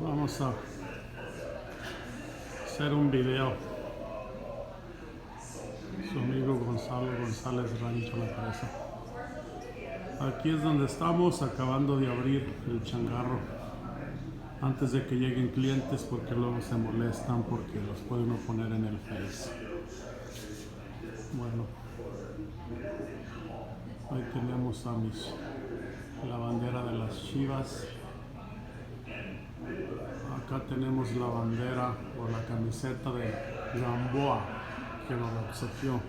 Vamos a hacer un video. Su amigo Gonzalo González Rancho La Presa. Aquí es donde estamos acabando de abrir el changarro antes de que lleguen clientes, porque luego se molestan porque los puede uno poner en el Face. Bueno, ahí tenemos a la bandera de las Chivas. Acá tenemos la bandera o la camiseta de Gamboa, que nos la obsequió.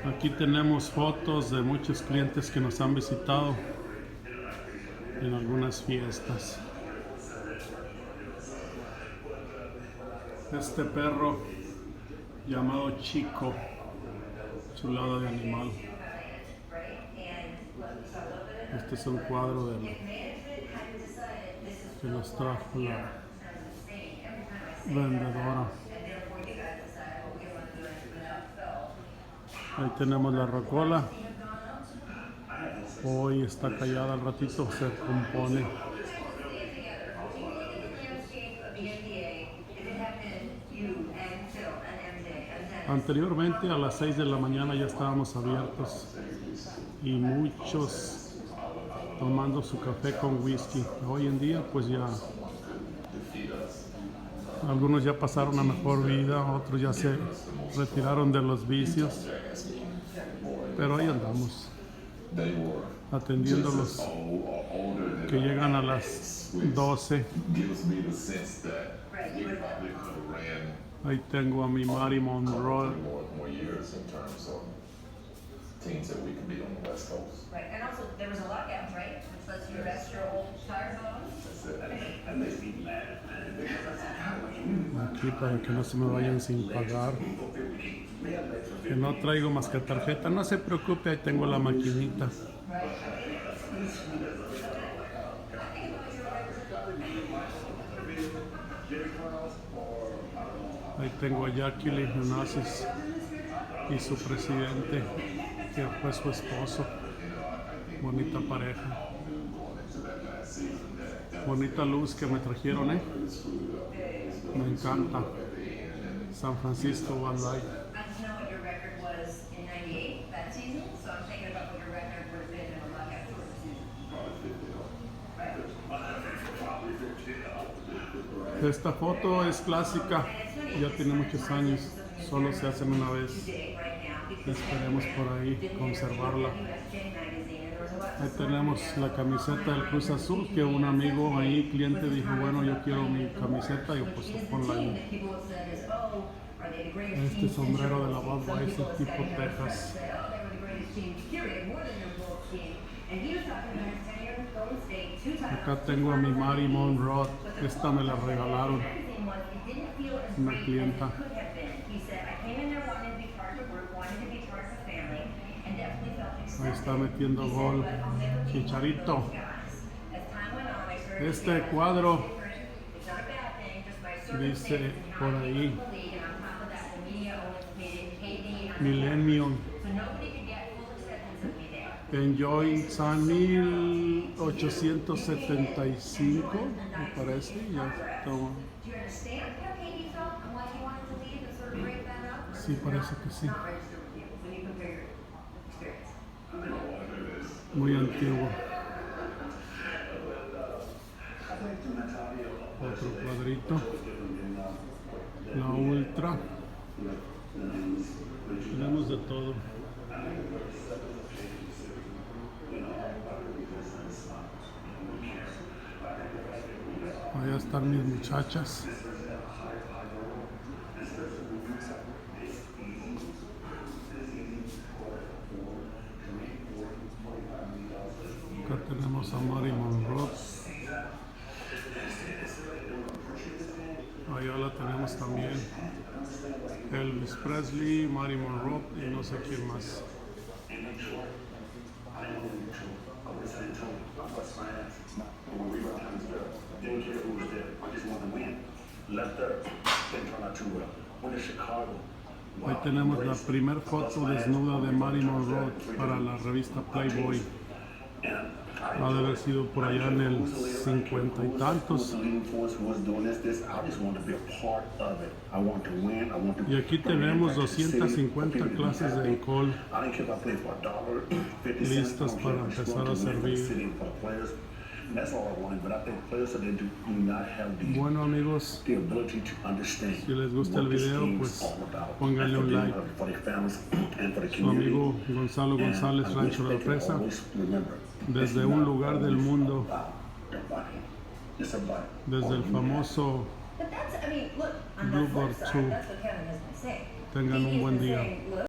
Aquí tenemos fotos de muchos clientes que nos han visitado en algunas fiestas. Este perro llamado Chico, chulada de animal. Este es un cuadro que nos trajo la vendedora. Ahí tenemos la rocola. Hoy está callada, al ratito se compone. Anteriormente a las 6 de la mañana ya estábamos abiertos y muchos tomando su café con whisky. Hoy en día pues ya algunos ya pasaron a mejor vida, otros ya se retiraron de los vicios, pero ahí andamos atendiendo a los que llegan a las 12. Ahí tengo a mi Mari Monroe. Teams that we can beat on the West Coast. Right, and also there was a lockout, right? Which lets you rest your old tires on. That's it. And they be mad, man. Aquí para que no se me vayan sin pagar. Que no traigo más que tarjeta. No se preocupe, ahí tengo la maquinita. Ahí tengo a Jacqueline Onassis y su presidente, que fue su esposo. Bonita pareja. Bonita luz que me trajeron, me encanta. San Francisco One Light. I just know what your record was in '98 that season, so I'm thinking about what your record would have been in a lockout tour season. Right? Esta foto es clásica, ya tiene muchos años, solo se hacen una vez. Esperemos por ahí conservarla. Ahí tenemos la camiseta del Cruz Azul, que un amigo ahí, cliente, dijo, bueno, yo quiero mi camiseta, y yo pues ponla ahí. Este sombrero de la Budweiser tipo Texas. Acá tengo a mi Mari Monroe, esta me la regalaron, una clienta. Ahí está metiendo gol Chicharito. Este cuadro dice por ahí Millennium Enjoy San 1875, me parece. Ya está. Sí, parece que sí. Muy antiguo. Otro cuadrito. La Ultra. Tenemos de todo. Allá están mis muchachas. Acá tenemos a Mari Monroe. Allá la tenemos también. Elvis Presley, Mari Monroe y no sé quién más. Ahí tenemos la primer foto desnuda de Mari Monroe para la revista Playboy. Ha de haber sido por allá en el 50 y tantos. Y aquí tenemos 250 clases de alcohol listas para empezar a servir. Bueno amigos, si les gusta el video, pues pónganle un like. Su amigo Gonzalo González, Rancho La Presa, desde un lugar del mundo, desde el famoso But that's, I mean, look, on the Blue flip Bar side, 2. that's what Kevin has been saying. Tengan He un has buen been día. saying, look,